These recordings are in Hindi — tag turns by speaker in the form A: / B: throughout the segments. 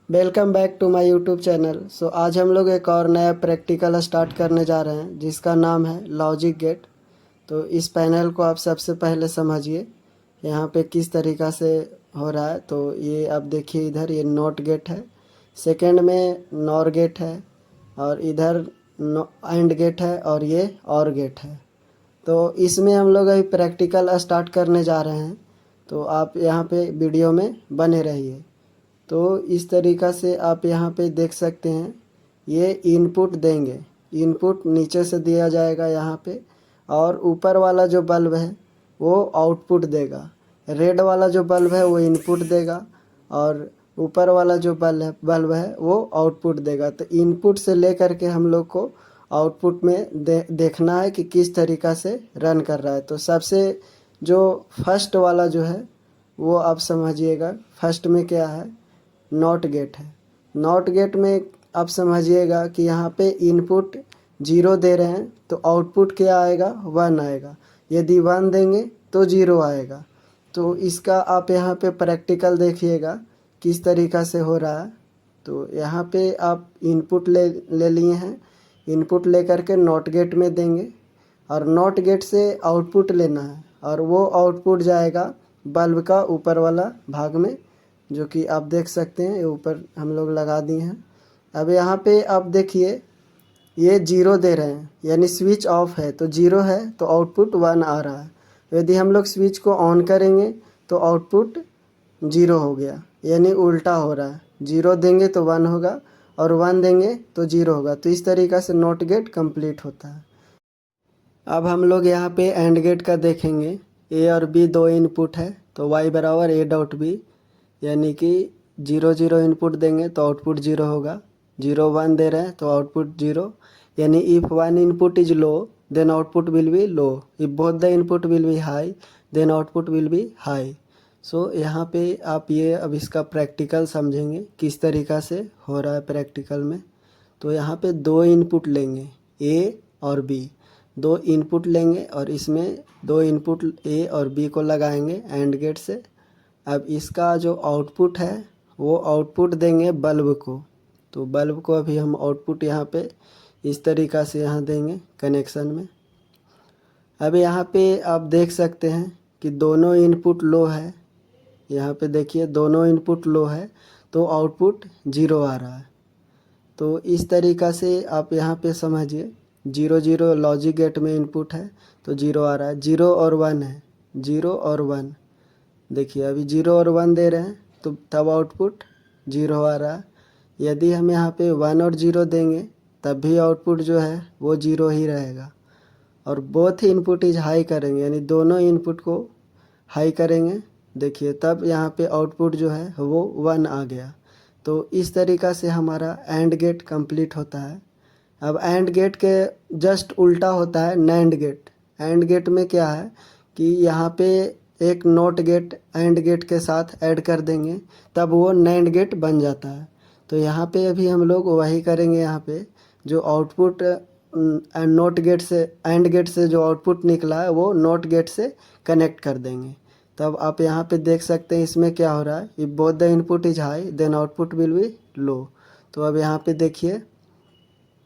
A: Welcome back to my YouTube channel. आज हम लोग एक और नया प्रैक्टिकल स्टार्ट करने जा रहे हैं जिसका नाम है लॉजिक गेट। तो इस पैनल को आप सबसे पहले समझिए यहाँ पे किस तरीक़ा से हो रहा है। तो ये आप देखिए, इधर ये नॉट गेट है, सेकंड में नॉर गेट है, और इधर एंड गेट है, और ये और गेट है। तो इसमें हम लोग अभी प्रैक्टिकल स्टार्ट करने जा रहे हैं, तो आप यहाँ पे वीडियो में बने रहिए। तो इस तरीक़ा से आप यहाँ पे देख सकते हैं, ये इनपुट देंगे, इनपुट नीचे से दिया जाएगा यहाँ पे, और ऊपर वाला जो बल्ब है वो आउटपुट देगा। रेड वाला जो बल्ब है वो इनपुट देगा, और ऊपर वाला जो बल्ब है वो आउटपुट देगा। तो इनपुट से लेकर के हम लोग को आउटपुट में देखना है कि किस तरीक़ा से रन कर रहा है। तो सबसे जो फर्स्ट वाला जो है वो आप समझिएगा, फर्स्ट में क्या है, नॉट गेट है। नॉट गेट में आप समझिएगा कि यहाँ पे इनपुट 0 दे रहे हैं तो आउटपुट क्या आएगा, 1 आएगा। यदि 1 देंगे तो 0 आएगा। तो इसका आप यहाँ पे प्रैक्टिकल देखिएगा किस तरीक़ा से हो रहा है। तो यहाँ पे आप इनपुट ले लिए हैं, इनपुट लेकर के नॉट गेट में देंगे, और नॉट गेट से आउटपुट लेना है, और वो आउटपुट जाएगा बल्ब का ऊपर वाला भाग में, जो कि आप देख सकते हैं ये ऊपर हम लोग लगा दिए हैं। अब यहाँ पे आप देखिए, ये 0 दे रहे हैं यानी स्विच ऑफ है, तो 0 है तो आउटपुट 1 आ रहा है। यदि हम लोग स्विच को ऑन करेंगे तो आउटपुट 0 हो गया, यानी उल्टा हो रहा है। 0 देंगे तो 1 होगा, और 1 देंगे तो 0 होगा। तो इस तरीक़ा से नॉट गेट कंप्लीट होता है। अब हम लोग यहाँ पे एंड गेट का देखेंगे। ए और बी दो इनपुट है, तो y बराबर ए डॉट बी, यानी कि 0 0 इनपुट देंगे तो आउटपुट 0 होगा। 0 1 दे रहे हैं तो आउटपुट 0, यानी if 1 input is low then output will be low, if both the input will be high then output will be high. So यहाँ पे आप ये अब इसका प्रैक्टिकल समझेंगे किस तरीक़ा से हो रहा है प्रैक्टिकल में। तो यहाँ पे 2 इनपुट लेंगे, ए और बी, 2 इनपुट लेंगे, और इसमें 2 इनपुट ए और बी को लगाएंगे एंड गेट से। अब इसका जो आउटपुट है वो आउटपुट देंगे बल्ब को। तो बल्ब को अभी हम आउटपुट यहाँ पे इस तरीक़ा से यहाँ देंगे कनेक्शन में। अब यहाँ पे आप देख सकते हैं कि दोनों इनपुट लो है, यहाँ पे देखिए दोनों इनपुट लो है, तो आउटपुट 0 आ रहा है। तो इस तरीक़ा से आप यहाँ पे समझिए, 0 0 लॉजिक गेट में इनपुट है तो 0 आ रहा है, 0 और 1 है, 0 और 1। देखिए अभी 0 और 1 दे रहे हैं तो तब आउटपुट 0 आ रहा है। यदि हम यहाँ पे 1 और 0 देंगे तब भी आउटपुट जो है वो 0 ही रहेगा। और बोथ इनपुट इज हाई करेंगे, यानी दोनों इनपुट को हाई करेंगे, देखिए तब यहाँ पे आउटपुट जो है वो 1 आ गया। तो इस तरीक़ा से हमारा एंड गेट कंप्लीट होता है। अब एंड गेट के जस्ट उल्टा होता है नैंड गेट। एंड गेट में क्या है कि यहाँ पे एक नॉट गेट एंड गेट के साथ ऐड कर देंगे, तब वो नैंड गेट बन जाता है। तो यहाँ पे अभी हम लोग वही करेंगे, यहाँ पे जो आउटपुट नॉट गेट से एंड गेट से जो आउटपुट निकला है वो नॉट गेट से कनेक्ट कर देंगे। तब आप यहाँ पे देख सकते हैं इसमें क्या हो रहा है, if both the input is high then output will be low. तो अब यहाँ पे देखिए,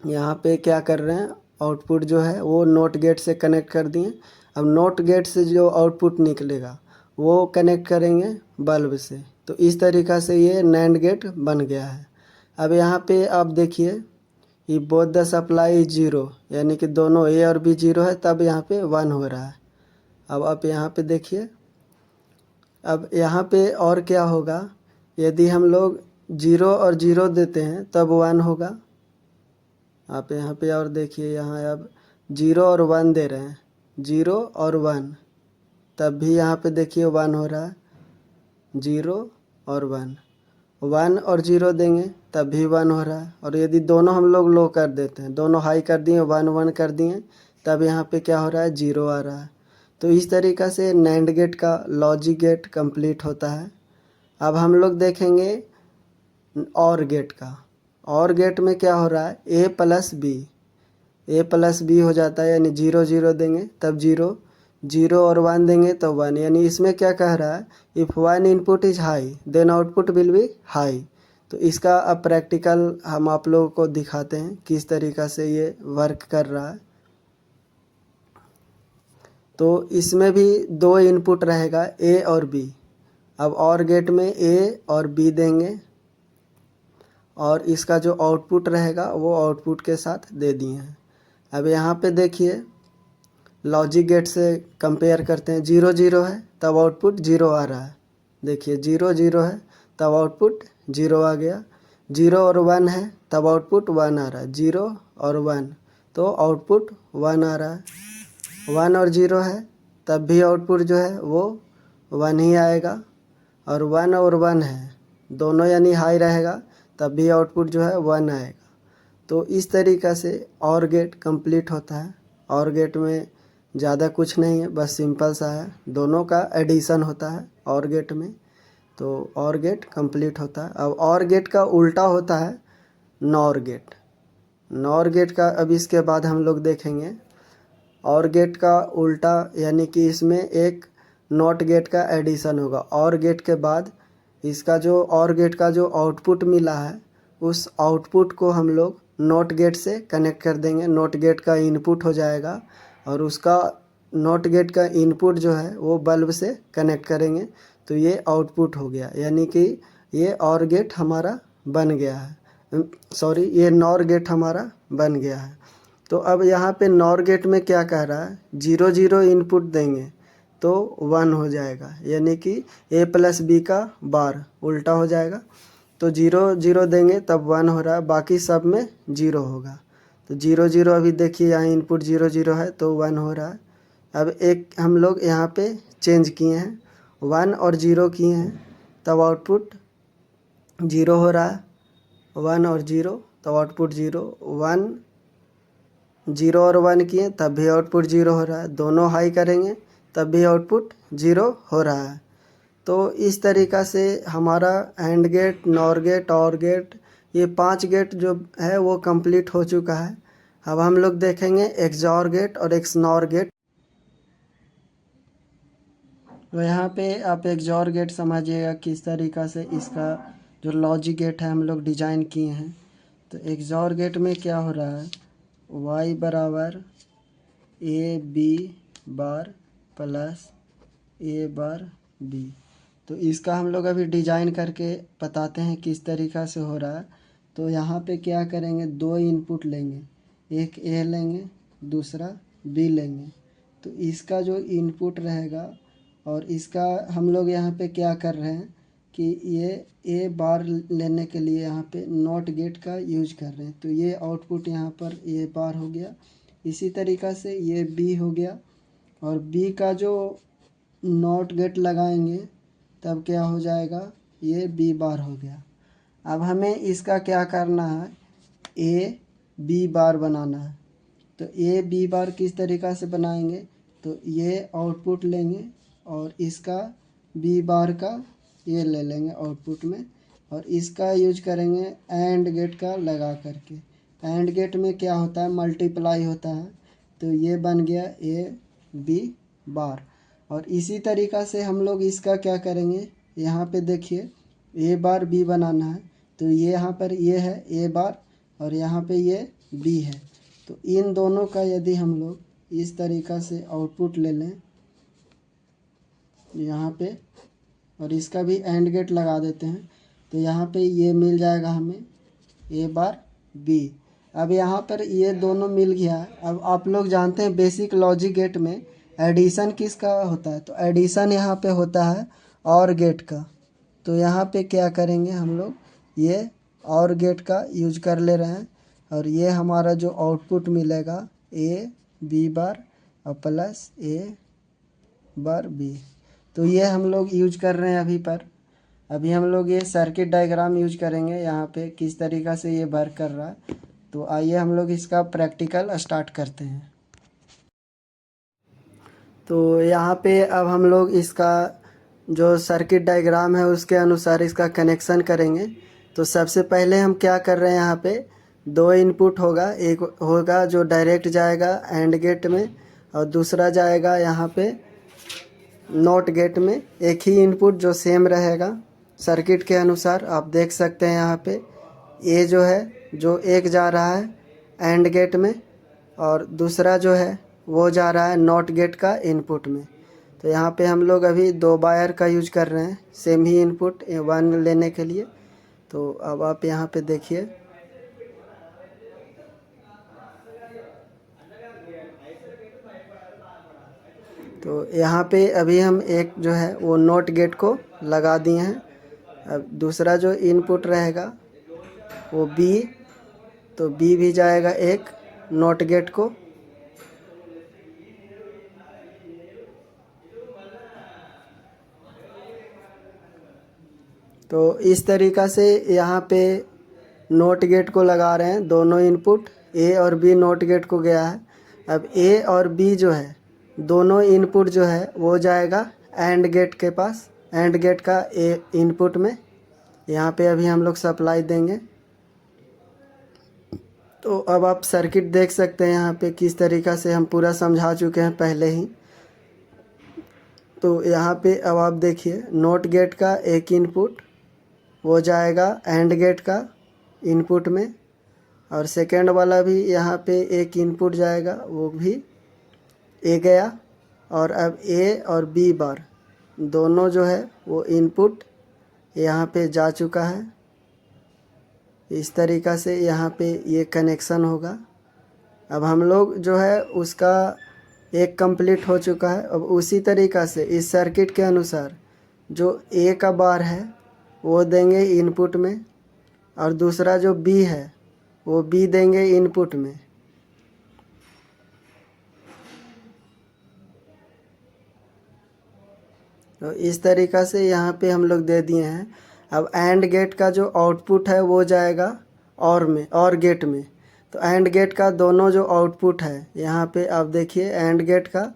A: यहाँ पे क्या कर रहे हैं, आउटपुट जो है वो नॉट गेट से कनेक्ट कर दिए। अब नॉट गेट से जो आउटपुट निकलेगा वो कनेक्ट करेंगे बल्ब से। तो इस तरीक़ा से ये नैंड गेट बन गया है। अब यहाँ पे आप देखिए, ये बोथ द सप्लाई इज 0, यानी कि दोनों ए और बी 0 है, तब यहाँ पे 1 हो रहा है। अब आप यहाँ पे देखिए, अब यहाँ पे और क्या होगा, यदि हम लोग 0 और 0 देते हैं तब 1 होगा। आप यहाँ पे और देखिए, यहाँ अब 0 और 1 दे रहे हैं, 0 और 1, तब भी यहाँ पे देखिए 1 हो रहा है। 0 और 1, 1 और 0 देंगे तब भी 1 हो रहा है। और यदि दोनों हम लोग लो कर देते हैं, दोनों हाई कर दिए, 1 1 कर दिए, तब यहाँ पे क्या हो रहा है, 0 आ रहा है। तो इस तरीक़ा से नैंड गेट का लॉजिक गेट कंप्लीट होता है। अब हम लोग देखेंगे और गेट का। और गेट में क्या हो रहा है, ए प्लस बी हो जाता है, यानी 0 0 देंगे तब 0, 0 और 1 देंगे तो 1, यानी इसमें क्या कह रहा है, if 1 input is high then output will be high. तो इसका अब प्रैक्टिकल हम आप लोगों को दिखाते हैं किस तरीक़ा से ये वर्क कर रहा है। तो इसमें भी दो इनपुट रहेगा, ए और बी। अब और गेट में ए और बी देंगे और इसका जो आउटपुट रहेगा वो आउटपुट के साथ दे दिए हैं। अब यहाँ पे देखिए लॉजिक गेट से कंपेयर करते हैं, 0 0 है तब आउटपुट 0 आ रहा है। देखिए 0 0 है तब आउटपुट 0 आ गया, 0 और 1 है तब आउटपुट 1 आ रहा है, 0 और 1 तो आउटपुट 1 आ रहा है, 1 और 0 है तब भी आउटपुट जो है वो 1 ही आएगा, और 1 और 1 है दोनों यानी हाई रहेगा तब भी आउटपुट जो है 1 आएगा। तो इस तरीक़ा से और गेट कंप्लीट होता है। और गेट में ज़्यादा कुछ नहीं है, बस सिंपल सा है, दोनों का एडिशन होता है और गेट में, तो और गेट कंप्लीट होता है। अब और गेट का उल्टा होता है नॉर गेट। नॉर गेट का अब इसके बाद हम लोग देखेंगे। और गेट का उल्टा यानी कि इसमें एक नॉट गेट का एडिशन होगा। और गेट के बाद इसका जो और गेट का जो आउटपुट मिला है उस आउटपुट को हम लोग नॉट गेट से कनेक्ट कर देंगे, नॉट गेट का इनपुट हो जाएगा, और उसका नॉट गेट का इनपुट जो है वो बल्ब से कनेक्ट करेंगे, तो ये आउटपुट हो गया, यानी कि ये और गेट हमारा बन गया है, सॉरी ये नॉर गेट हमारा बन गया है। तो अब यहाँ पे नॉर गेट में क्या कह रहा है, 0 0 इनपुट देंगे तो 1 हो जाएगा, यानी कि a प्लस बी का बार उल्टा हो जाएगा। तो 0 0 देंगे तब 1 हो रहा है, बाकी सब में 0 होगा। तो 0 0 अभी देखिए यहाँ इनपुट 0 0 है तो 1 हो रहा है। अब एक हम लोग यहाँ पे चेंज किए हैं, 1 और 0 किए हैं तब आउटपुट 0 हो रहा है, 1 और 0 तब आउटपुट 0, 1 0 और 1 किए तब भी आउटपुट 0 हो रहा है, दोनों हाई करेंगे तब भी आउटपुट 0 हो रहा है। तो इस तरीक़ा से हमारा एंड गेट, नॉर गेट, और गेट, ये 5 गेट जो है वो कंप्लीट हो चुका है। अब हम लोग देखेंगे एक्सऑर गेट और एक्सनॉर गेट। तो यहाँ पे आप एक्सऑर गेट समझिएगा किस तरीक़ा से इसका जो लॉजिक गेट है हम लोग डिज़ाइन किए हैं। तो एक्सऑर गेट में क्या हो रहा है, y बराबर A B bar plus A bar B. तो इसका हम लोग अभी डिज़ाइन करके बताते हैं किस तरीक़ा से हो रहा है। तो यहाँ पे क्या करेंगे, दो इनपुट लेंगे, एक ए लेंगे दूसरा बी लेंगे। तो इसका जो इनपुट रहेगा और इसका हम लोग यहाँ पे क्या कर रहे हैं कि ये ए बार लेने के लिए यहाँ पे नॉट गेट का यूज कर रहे हैं। तो ये आउटपुट यहाँ पर ए बार हो गया, इसी तरीक़ा से ये बी हो गया, और बी का जो नॉट गेट लगाएंगे तब क्या हो जाएगा, ये बी बार हो गया। अब हमें इसका क्या करना है, ए बी बार बनाना है। तो ए बी बार किस तरीक़ा से बनाएंगे, तो ये आउटपुट लेंगे और इसका बी बार का ये ले लेंगे आउटपुट में, और इसका यूज करेंगे एंड गेट का लगा करके। एंड गेट में क्या होता है, मल्टीप्लाई होता है, तो ये बन गया ए बी बार। और इसी तरीक़ा से हम लोग इसका क्या करेंगे, यहाँ पे देखिए ए बार बी बनाना है, तो ये यहाँ पर ये है ए बार और यहाँ पे ये बी है। तो इन दोनों का यदि हम लोग इस तरीक़ा से आउटपुट ले लें यहाँ पे, और इसका भी एंड गेट लगा देते हैं, तो यहाँ पे ये मिल जाएगा हमें ए बार बी। अब यहाँ पर ये दोनों मिल गया। अब आप लोग जानते हैं बेसिक लॉजिक गेट में एडिशन किसका होता है, तो एडिशन यहाँ पे होता है और गेट का। तो यहाँ पे क्या करेंगे हम लोग, ये और गेट का यूज कर ले रहे हैं, और ये हमारा जो आउटपुट मिलेगा ए बी बार और प्लस ए बार बी। तो ये हम लोग यूज कर रहे हैं अभी हम लोग ये सर्किट डायग्राम यूज करेंगे यहाँ पे किस तरीक़ा से ये वर्क कर रहा है। तो आइए हम लोग इसका प्रैक्टिकल स्टार्ट करते हैं। तो यहाँ पे अब हम लोग इसका जो सर्किट डायग्राम है उसके अनुसार इसका कनेक्शन करेंगे। तो सबसे पहले हम क्या कर रहे हैं, यहाँ पे दो इनपुट होगा, एक होगा जो डायरेक्ट जाएगा एंड गेट में और दूसरा जाएगा यहाँ पे नॉट गेट में। एक ही इनपुट जो सेम रहेगा, सर्किट के अनुसार आप देख सकते हैं यहाँ पे ए जो है जो एक जा रहा है एंड गेट में और दूसरा जो है वो जा रहा है नॉट गेट का इनपुट में। तो यहाँ पे हम लोग अभी 2 वायर का यूज कर रहे हैं सेम ही इनपुट 1 लेने के लिए। तो अब आप यहाँ पे देखिए तो यहाँ पे अभी हम एक जो है वो नॉट गेट को लगा दिए हैं। अब दूसरा जो इनपुट रहेगा वो बी, तो बी भी जाएगा एक नॉट गेट को। तो इस तरीक़ा से यहाँ पे नॉट गेट को लगा रहे हैं, दोनों इनपुट ए और बी नॉट गेट को गया है। अब ए और बी जो है दोनों इनपुट जो है वो जाएगा एंड गेट के पास, एंड गेट का ए इनपुट में। यहाँ पे अभी हम लोग सप्लाई देंगे। तो अब आप सर्किट देख सकते हैं यहाँ पे किस तरीक़ा से हम पूरा समझा चुके हैं पहले ही। तो यहाँ पे अब आप देखिए नॉट गेट का एक इनपुट वो जाएगा एंड गेट का इनपुट में और सेकेंड वाला भी यहाँ पे एक इनपुट जाएगा, वो भी ए गया। और अब ए और बी बार दोनों जो है वो इनपुट यहाँ पे जा चुका है। इस तरीक़ा से यहाँ पे ये कनेक्शन होगा। अब हम लोग जो है उसका एक कंप्लीट हो चुका है। अब उसी तरीक़ा से इस सर्किट के अनुसार जो ए का बार है वो देंगे इनपुट में और दूसरा जो बी है वो बी देंगे इनपुट में। तो इस तरीक़ा से यहाँ पे हम लोग दे दिए हैं। अब एंड गेट का जो आउटपुट है वो जाएगा और में, और गेट में। तो एंड गेट का दोनों जो आउटपुट है यहाँ पे आप देखिए एंड गेट का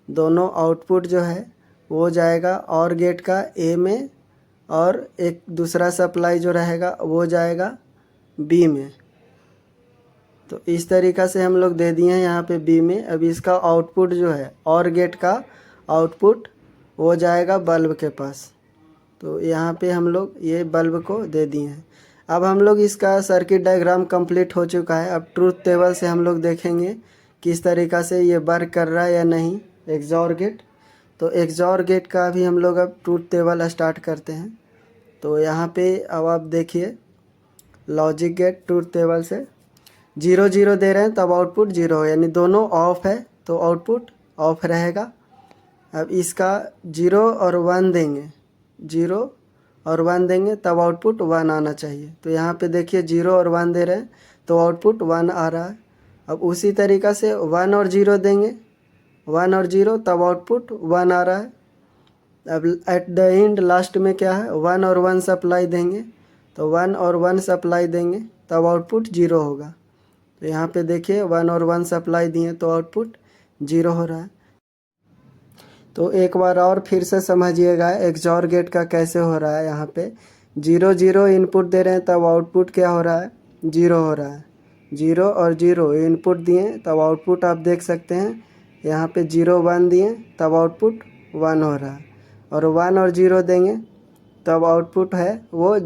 A: दोनों आउटपुट जो है वो जाएगा और गेट का ए में और एक दूसरा सप्लाई जो रहेगा वो जाएगा बी में। तो इस तरीक़ा से हम लोग दे दिए हैं यहाँ पे बी में। अब इसका आउटपुट जो है और गेट का आउटपुट वो जाएगा बल्ब के पास। तो यहाँ पे हम लोग ये बल्ब को दे दिए हैं। अब हम लोग इसका सर्किट डायग्राम कंप्लीट हो चुका है। अब ट्रूथ टेबल से हम लोग देखेंगे किस तरीक़ा से ये वर्क कर रहा है या नहीं एक्सॉर गेट। तो एक्सॉर गेट का भी हम लोग अब ट्रूथ टेबल स्टार्ट करते हैं। तो यहाँ पे अब आप देखिए लॉजिक गेट ट्रूथ टेबल से 0 0 दे रहे हैं तब आउटपुट 0 हो, यानी दोनों ऑफ है तो आउटपुट ऑफ रहेगा। अब इसका 0 और 1 देंगे, 0 और 1 देंगे तब आउटपुट 1 आना चाहिए। तो यहाँ पे देखिए 0 और 1 दे रहे हैं तो आउटपुट 1 आ रहा है। अब उसी तरीक़ा से 1 और 0 देंगे, 1 और 0 तब आउटपुट 1 आ रहा है। अब एट द एंड लास्ट में क्या है 1 और 1 सप्लाई देंगे, तो 1 और 1 सप्लाई देंगे तब आउटपुट 0 होगा। तो यहाँ पे देखिए 1 और 1 सप्लाई दिए तो आउटपुट 0 हो रहा है। तो एक बार और फिर से समझिएगा एक्सॉर गेट का कैसे हो रहा है। यहाँ पे 0 0 इनपुट दे रहे हैं तब आउटपुट क्या हो रहा है 0 हो रहा है। 0 और 0 इनपुट दिए तब आउटपुट आप देख सकते हैं यहाँ पे 0 1 दिए तब आउटपुट 1 हो रहा है। और 1 और 0 देंगे तब आउटपुट है वो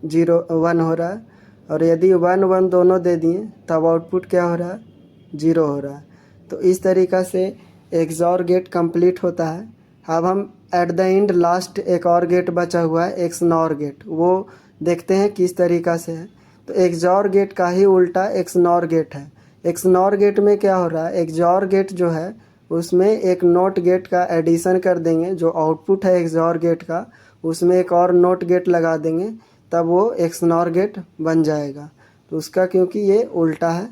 A: 0 1 हो रहा है। और यदि 1 1 दोनों दे दिए तब आउटपुट क्या हो रहा है 0 हो रहा है। तो इस तरीक़ा से एक्सॉर गेट कंप्लीट होता है। अब हम एट द एंड लास्ट एक और गेट बचा हुआ है एक्सनॉर गेट, वो देखते हैं किस तरीक़ा से है। तो एक्सॉर गेट का ही उल्टा एक्सनॉर गेट है। एक्सनॉर गेट में क्या हो रहा है एक्सॉर गेट जो है उसमें एक नॉट गेट का एडिशन कर देंगे, जो आउटपुट है एक्सॉर गेट का उसमें एक और नॉट गेट लगा देंगे तब वो एक्सनॉर गेट बन जाएगा। तो उसका क्योंकि ये उल्टा है।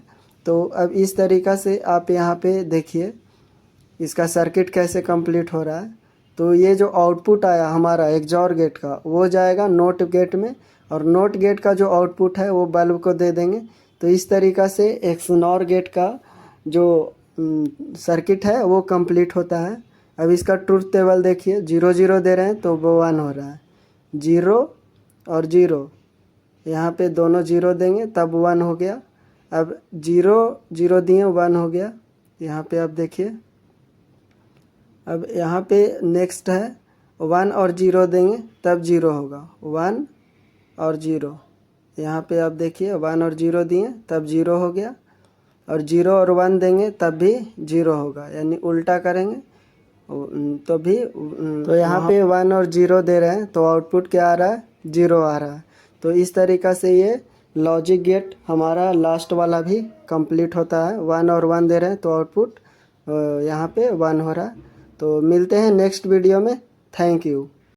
A: तो अब इस तरीक़ा से आप यहाँ पे देखिए इसका सर्किट कैसे कंप्लीट हो रहा है। तो ये जो आउटपुट आया हमारा एक्सॉर गेट का वो जाएगा नोट गेट में और नोट गेट का जो आउटपुट है वो बल्ब को दे देंगे। तो इस तरीक़ा से एक्सनॉर गेट का जो सर्किट है वो कंप्लीट होता है। अब इसका ट्रूथ टेबल देखिए 0 0 दे रहे हैं तो वो 1 हो रहा है, 0 और 0 यहाँ पे दोनों 0 देंगे तब 1 हो गया। अब 0 0 दिए 1 हो गया। यहाँ पे आप देखिए अब यहाँ पे नेक्स्ट है 1 और 0 देंगे तब 0 होगा, 1 और 0। यहाँ पे आप देखिए 1 और 0 दिए तब 0 हो गया, और 0 और 1 देंगे तब भी 0 होगा, यानी उल्टा करेंगे तो भी। तो यहाँ पे 1 और 0 दे रहे हैं तो आउटपुट क्या आ रहा है, 0 आ रहा है। तो इस तरीक़ा से ये लॉजिक गेट हमारा लास्ट वाला भी कंप्लीट होता है। 1 और 1 दे रहे हैं तो आउटपुट यहाँ पे 1 हो रहा है। तो मिलते हैं नेक्स्ट वीडियो में। Thank you.